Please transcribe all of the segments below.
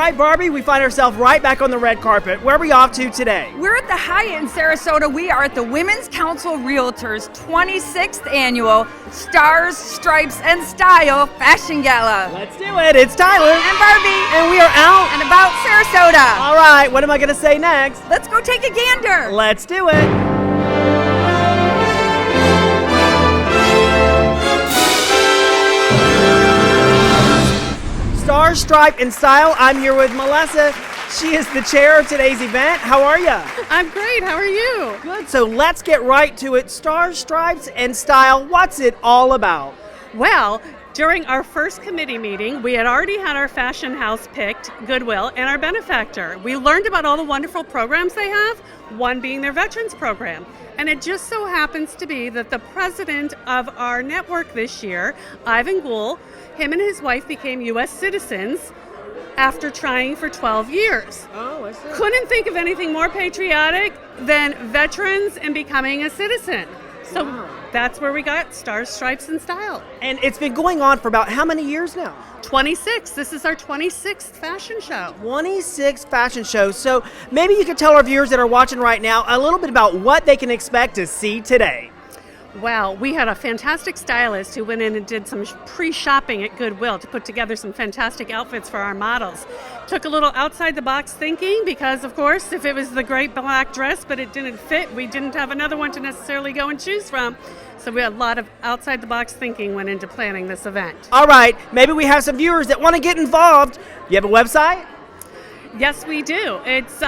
right, Barbie, we find ourselves right back on the red carpet. Where are we off to today? We're at the Hyatt in Sarasota. We are at the Women's Council Realtors 26th Annual Stars, Stripes, and Style Fashion Gala. Let's do it. It's Tyler. And Barbie. And we are out And about Sarasota. All right, what am I going to say next? Let's go take a gander. Let's do it. Star, Stripe, and Style. I'm here with Melissa. She is the chair of today's event. How are you? I'm great. How are you? Good. So let's get right to it. Stars, Stripes, and Style. What's it all about? Well, during our first committee meeting, we had already had our fashion house picked, Goodwill, and our benefactor. We learned about all the wonderful programs they have, one being their veterans program. And it just so happens to be that the president of our network this year, Ivan Gould, him and his wife became U.S. citizens after trying for 12 years. Oh, I see. Couldn't think of anything more patriotic than veterans and becoming a citizen. So that's where we got Stars, Stripes, and Style. And it's been going on for about how many years now? 26. This is our 26th fashion show. 26 fashion shows. So maybe you could tell our viewers that are watching right now a little bit about what they can expect to see today. Well, we had a fantastic stylist who went in and did some pre-shopping at Goodwill to put together some fantastic outfits for our models. Took a little outside-the-box thinking because, of course, if it was the great black dress but it didn't fit, we didn't have another one to necessarily go and choose from. So we had a lot of outside-the-box thinking went into planning this event. All right, maybe we have some viewers that want to get involved. You have a website? Yes, we do. It's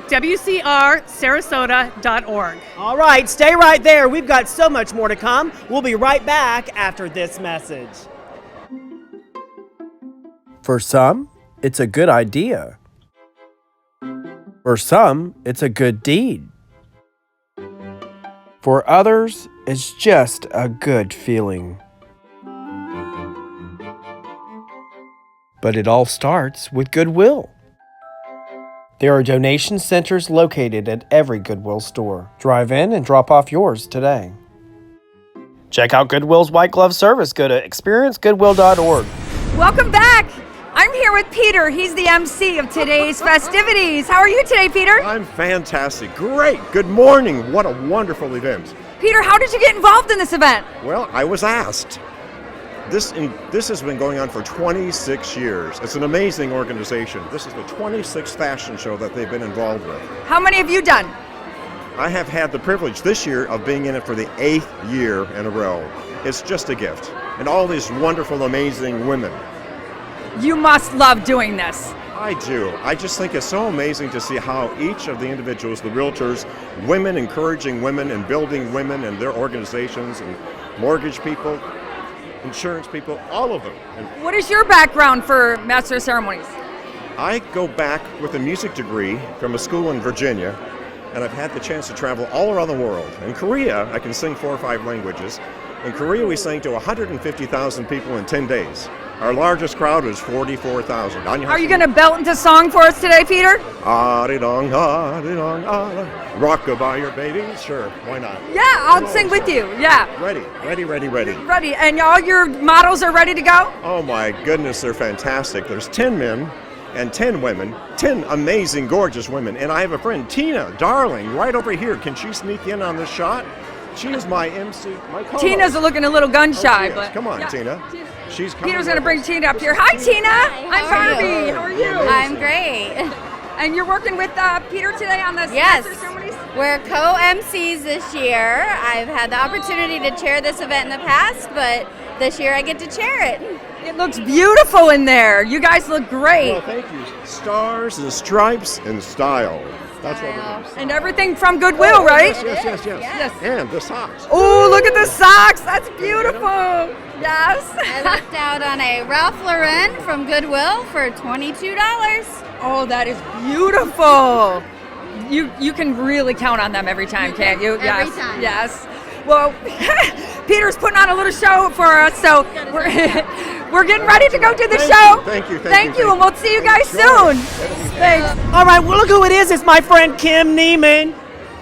WCR Sarasota.org. All right, stay right there. We've got so much more to come. We'll be right back after this message. For some, it's a good idea. For some, it's a good deed. For others, it's just a good feeling. But it all starts with Goodwill. There are donation centers located at every Goodwill store. Drive in and drop off yours today. Check out Goodwill's white glove service. Go to experiencegoodwill.org. Welcome back. I'm here with Peter. He's the MC of today's festivities. How are you today, Peter? I'm fantastic. Great. Good morning. What a wonderful event. Peter, how did you get involved in this event? Well, I was asked. This has been going on for 26 years. It's an amazing organization. This is the 26th fashion show that they've been involved with. How many have you done? I have had the privilege this year of being in it for the 8th year in a row. It's just a gift. And all these wonderful, amazing women. You must love doing this. I do. I just think it's so amazing to see how each of the individuals, the realtors, women encouraging women and building women and their organizations and mortgage people, insurance people, all of them. And what is your background for Master of Ceremonies? I go back with a music degree from a school in Virginia, and I've had the chance to travel all around the world. In Korea, I can sing 4 or 5 languages. In Korea, we sang to 150,000 people in 10 days. Our largest crowd was 44,000. Are you going to belt into song for us today, Peter? Ah-de-dong, ah-de-dong, ah-da. Rock-a-bye your baby? Sure, why not? Yeah, I'll sing with you. Yeah. Ready. Ready. And all your models are ready to go? Oh my goodness, they're fantastic. There's 10 men and 10 women, 10 amazing, gorgeous women. And I have a friend, Tina, darling, right over here. Can she sneak in on this shot? She is my MC, my co-host. Tina's looking a little gun shy, but come on, yeah. Tina. She's coming. Peter's going to bring Tina up here. Hi, Tina. I'm Barbie. How are you? I'm great. And you're working with Peter today on the Yes. Master Ceremonies? We're co-MCs this year. I've had the opportunity to chair this event in the past, but this year I get to chair it. It looks beautiful in there. You guys look great. Well, thank you. Stars and Stripes and Style. That's what we're doing. And everything from Goodwill, right? Yes. And the socks. Oh, look at the socks. That's beautiful. Yes. I lucked out on a Ralph Lauren from Goodwill for $22. Oh, that is beautiful. You can really count on them every time, can't you? Every time. Yes. Well, Peter's putting on a little show for us, so we're getting ready to go to the show. Thank you, and we'll see you guys soon. Thanks. All right, well, look who it is. It's my friend Kim Nieman.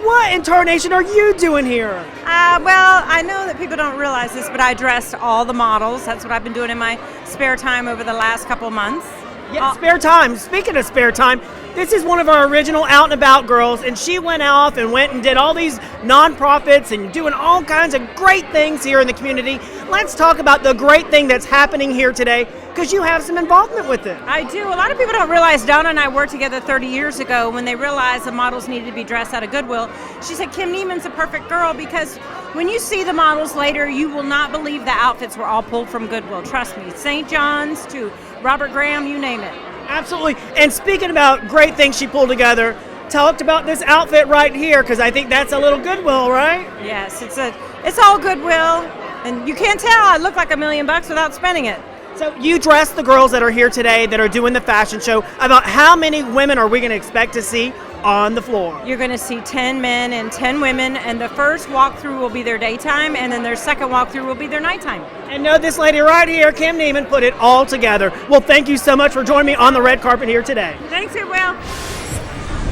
What incarnation are you doing here? Well, I know that people don't realize this, but I dressed all the models. That's what I've been doing in my spare time over the last couple months. Yeah, spare time. Speaking of spare time, this is one of our original out and about girls, and she went off and went and did all these nonprofits and doing all kinds of great things here in the community. Let's talk about the great thing that's happening here today, because you have some involvement with it. I do. A lot of people don't realize Donna and I worked together 30 years ago when they realized the models needed to be dressed out of Goodwill. She said, Kim Nieman's a perfect girl because when you see the models later, you will not believe the outfits were all pulled from Goodwill. Trust me. St. John's to Robert Graham, you name it. Absolutely. And speaking about great things she pulled together, talked about this outfit right here, because I think that's a little Goodwill, right? Yes, it's all Goodwill, and you can't tell I look like $1 million without spending it. So you dress the girls that are here today that are doing the fashion show. About how many women are we going to expect to see on the floor? You're going to see 10 men and 10 women, and the first walkthrough will be their daytime, and then their second walkthrough will be their nighttime. And know this lady right here, Kim Nieman, put it all together. Well, thank you so much for joining me on the red carpet here today. Thanks, Goodwill.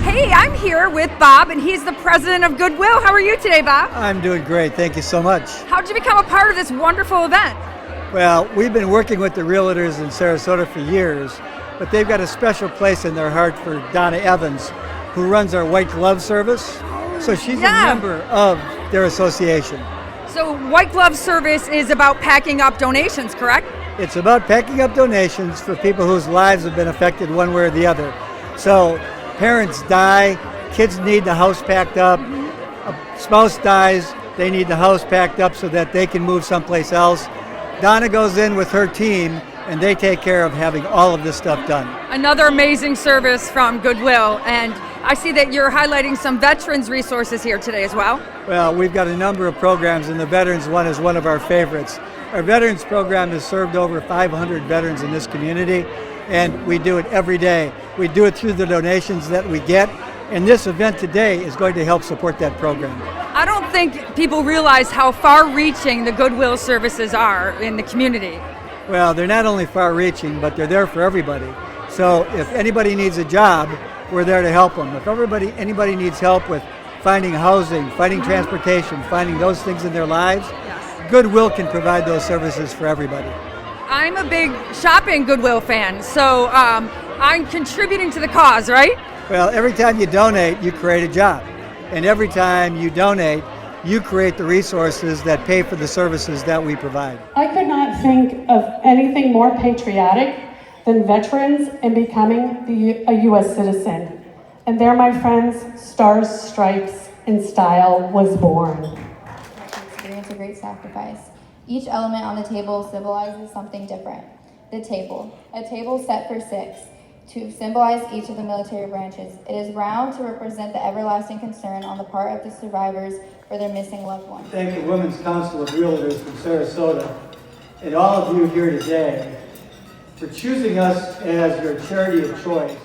Hey, I'm here with Bob, and he's the president of Goodwill. How are you today, Bob? I'm doing great. Thank you so much. How'd you become a part of this wonderful event? Well, we've been working with the realtors in Sarasota for years, but they've got a special place in their heart for Donna Evans, who runs our white glove service. So she's a member of their association. So White Glove Service is about packing up donations, correct? It's about packing up donations for people whose lives have been affected one way or the other. So parents die, kids need the house packed up, a spouse dies, they need the house packed up so that they can move someplace else. Donna goes in with her team, and they take care of having all of this stuff done. Another amazing service from Goodwill, and I see that you're highlighting some veterans resources here today as well. Well, we've got a number of programs, and the veterans one is one of our favorites. Our veterans program has served over 500 veterans in this community, and we do it every day. We do it through the donations that we get, and this event today is going to help support that program. I don't think people realize how far-reaching the Goodwill services are in the community. Well, they're not only far-reaching, but they're there for everybody. So if anybody needs a job, we're there to help them. If anybody needs help with finding housing, finding transportation, finding those things in their lives, Goodwill can provide those services for everybody. I'm a big shopping Goodwill fan, so I'm contributing to the cause, right? Well, every time you donate, you create a job. And every time you donate, you create the resources that pay for the services that we provide. I could not think of anything more patriotic than veterans and becoming a U.S. citizen. And there, my friends, Stars, Stripes, and Style was born. Experience a great sacrifice. Each element on the table symbolizes something different. The table, a table set for 6. To symbolize each of the military branches. It is round to represent the everlasting concern on the part of the survivors for their missing loved ones. Thank the Women's Council of Realtors from Sarasota and all of you here today for choosing us as your charity of choice.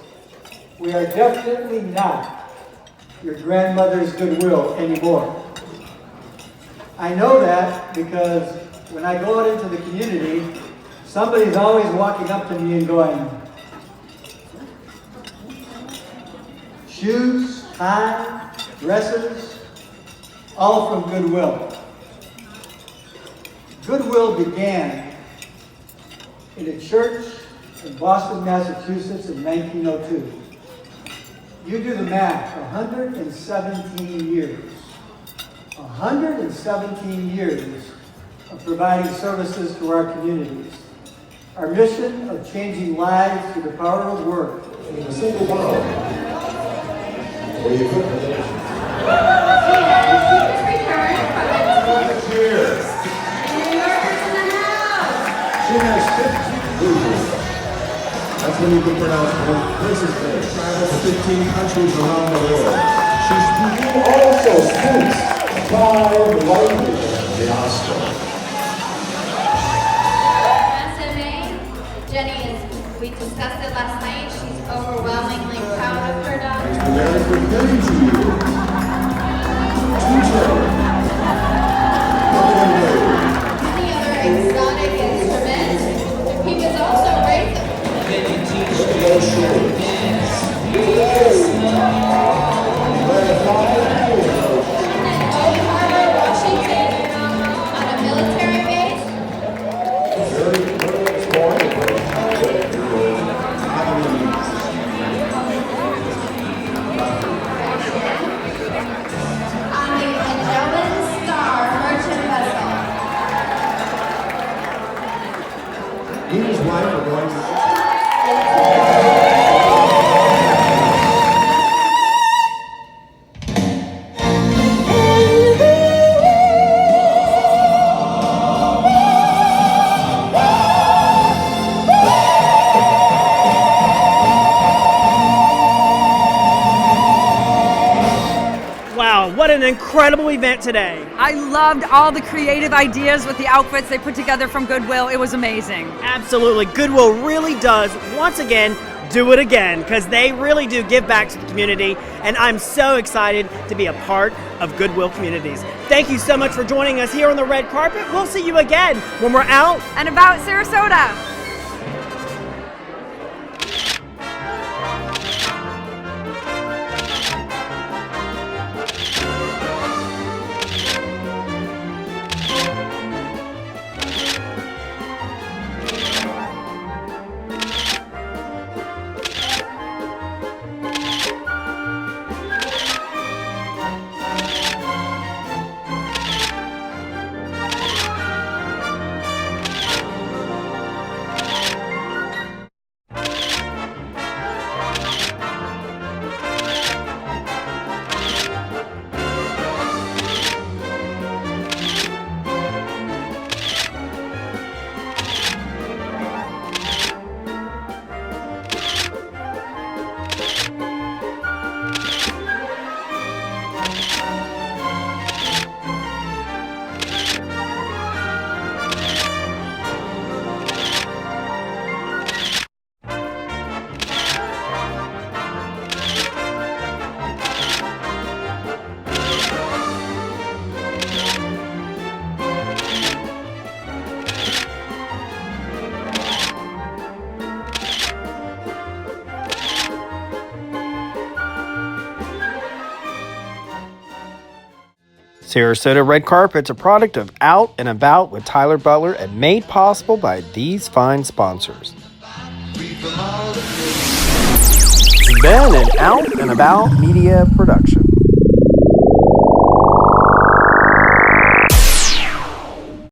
We are definitely not your grandmother's Goodwill anymore. I know that because when I go out into the community, somebody's always walking up to me and going, shoes, tie, dresses, all from Goodwill. Goodwill began in a church in Boston, Massachusetts in 1902. You do the math, 117 years. 117 years of providing services to our communities. Our mission of changing lives through the power of work. In a single world, where you put the Cheers! She has 15 booths. That's when you can pronounce Princess Day. Travels to 15 countries around the world. She also speaks 5 languages. The Oscar. Jenny we discussed it last night. She's overwhelmingly proud of her daughter. Very forgetting to you. Any other exotic instruments? He was also raised. Washington, on a military base. Very important point. Wow, what an incredible event today. I loved all the creative ideas with the outfits they put together from Goodwill. It was amazing. Absolutely. Goodwill really does, once again, do it again, because they really do give back to the community, and I'm so excited to be a part of Goodwill Communities. Thank you so much for joining us here on the red carpet. We'll see you again when we're out and about Sarasota. Sarasota Red Carpet's a product of Out and About with Tyler Butler and made possible by these fine sponsors. This has been an Out and About Media production.